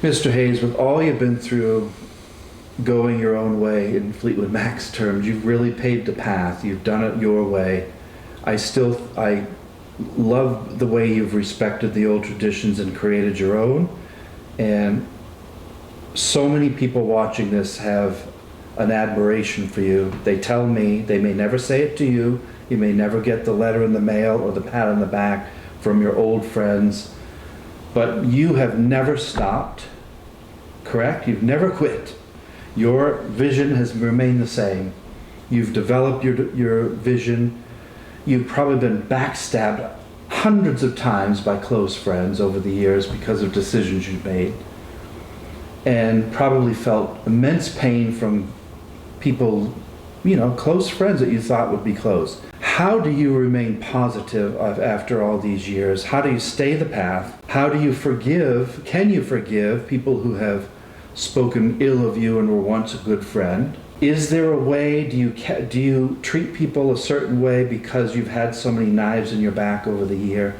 Mr. Hayes, with all you've been through, going your own way in Fleetwood Mac's terms, you've really paved the path. You've done it your way. I love the way you've respected the old traditions and created your own. And so many people watching this have an admiration for you. They tell me, they may never say it to you, you may never get the letter in the mail or the pat on the back from your old friends, but you have never stopped, correct? You've never quit. Your vision has remained the same. You've developed your vision. You've probably been backstabbed hundreds of times by close friends over the years because of decisions you've made, and probably felt immense pain from people, close friends that you thought would be close. How do you remain positive after all these years? How do you stay the path? How do you forgive? Can you forgive people who have spoken ill of you and were once a good friend? Is there a way, do you treat people a certain way because you've had so many knives in your back over the year?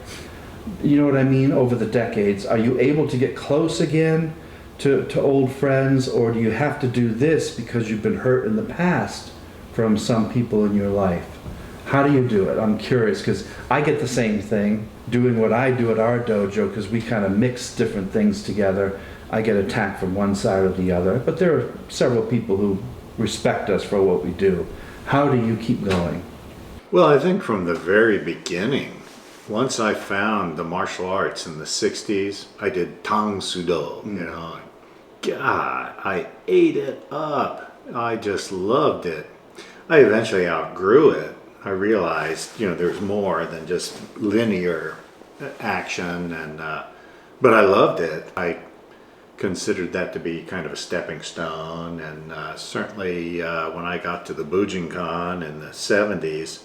You know what I mean? Over the decades. Are you able to get close again to old friends, or do you have to do this because you've been hurt in the past from some people in your life? How do you do it? I'm curious, because I get the same thing doing what I do at our dojo, because we kind of mix different things together. I get attacked from one side or the other, but there are several people who respect us for what we do. How do you keep going? Well, I think from the very beginning, once I found the martial arts in the 60s, I did Tang Sudo, God, I ate it up. I just loved it. I eventually outgrew it. I realized, there's more than just linear action, but I loved it. I considered that to be kind of a stepping stone, and certainly when I got to the Bujinkan in the 70s,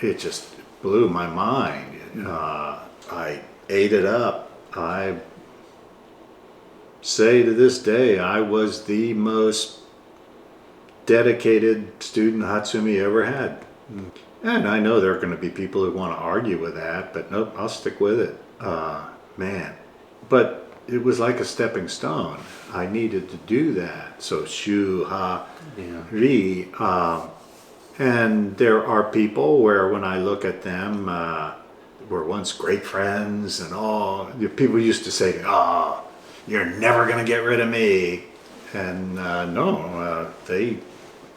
it just blew my mind. I ate it up. I say to this day, I was the most dedicated student Hatsumi ever had. And I know there are going to be people who want to argue with that, but nope, I'll stick with it. Man. But it was like a stepping stone. I needed to do that. So shu, ha, ri. And there are people where when I look at them, were once great friends and all. People used to say, you're never going to get rid of me. And they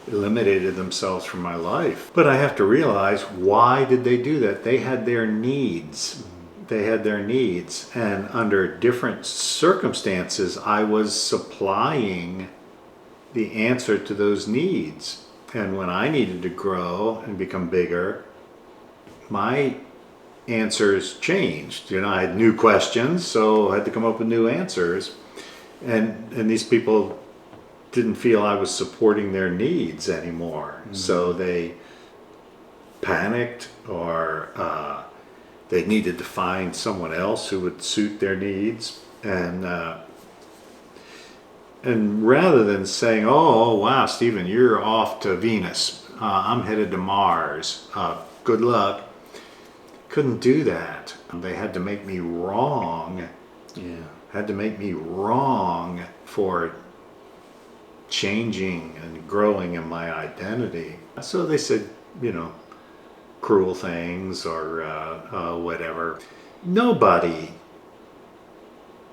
eliminated themselves from my life. But I have to realize, why did they do that? They had their needs. And under different circumstances, I was supplying the answer to those needs. And when I needed to grow and become bigger, my answers changed. I had new questions, so I had to come up with new answers. And these people didn't feel I was supporting their needs anymore. So they panicked, or they needed to find someone else who would suit their needs. And rather than saying, oh wow, Stephen, you're off to Venus, I'm headed to Mars, good luck, couldn't do that. They had to make me wrong. Had to make me wrong for changing and growing in my identity. So they said, cruel things or whatever. Nobody,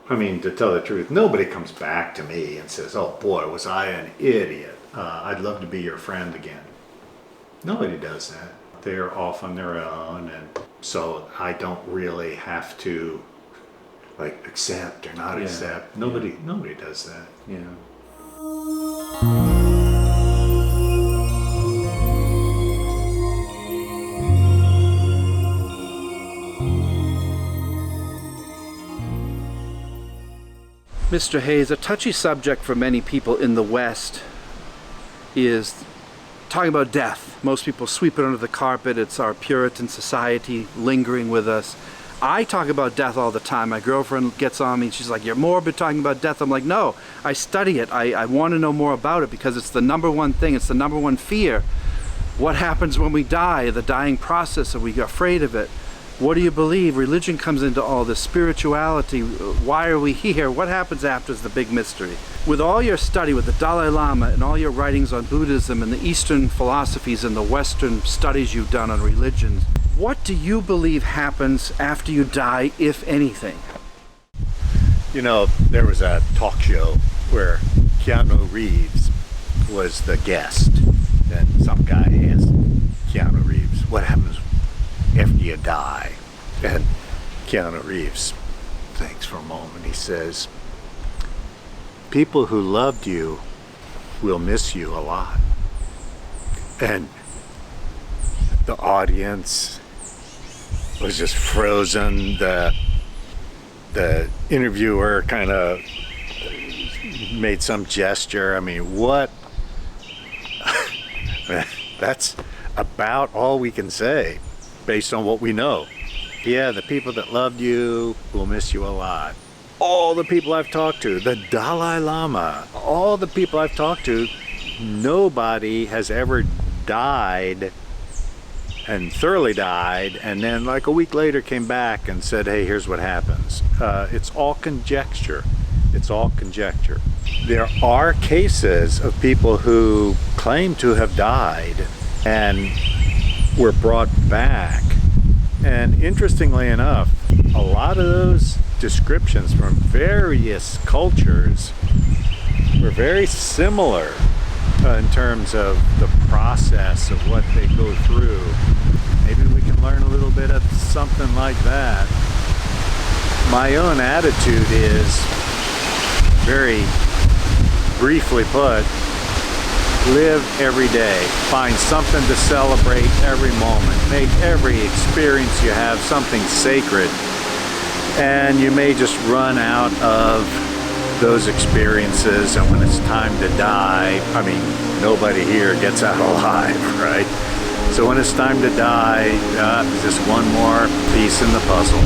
to tell the truth, nobody comes back to me and says, oh boy, was I an idiot. I'd love to be your friend again. Nobody does that. They're off on their own, and so I don't really have to accept or not accept. Nobody does that. Mr. Hayes, a touchy subject for many people in the West is talking about death. Most people sweep it under the carpet. It's our Puritan society lingering with us. I talk about death all the time. My girlfriend gets on me and she's like, you're morbid talking about death. I'm like, no, I study it. I want to know more about it because it's the number one thing. It's the number one fear. What happens when we die, the dying process? Are we afraid of it? What do you believe? Religion comes into all this. Spirituality. Why are we here? What happens after is the big mystery. With all your study with the Dalai Lama and all your writings on Buddhism and the Eastern philosophies and the Western studies you've done on religions, what do you believe happens after you die, if anything? You know, there was a talk show where Keanu Reeves was the guest. And some guy asked Keanu Reeves, what happens after you die? And Keanu Reeves thinks for a moment. He says, people who loved you will miss you a lot. And the audience was just frozen. The interviewer kind of made some gesture. I mean, what? That's about all we can say based on what we know. Yeah, the people that loved you will miss you a lot. All the people I've talked to, the Dalai Lama, all the people I've talked to, nobody has ever died and thoroughly died and then like a week later came back and said, hey, here's what happens. It's all conjecture. It's all conjecture. There are cases of people who claim to have died and were brought back. And interestingly enough, a lot of those descriptions from various cultures were very similar in terms of the process of what they go through. Maybe we can learn a little bit of something like that. My own attitude is, very briefly put, live every day. Find something to celebrate every moment. Make every experience you have something sacred. And you may just run out of those experiences, and when it's time to die, I mean, nobody here gets out alive, right? So when it's time to die, just one more piece in the puzzle.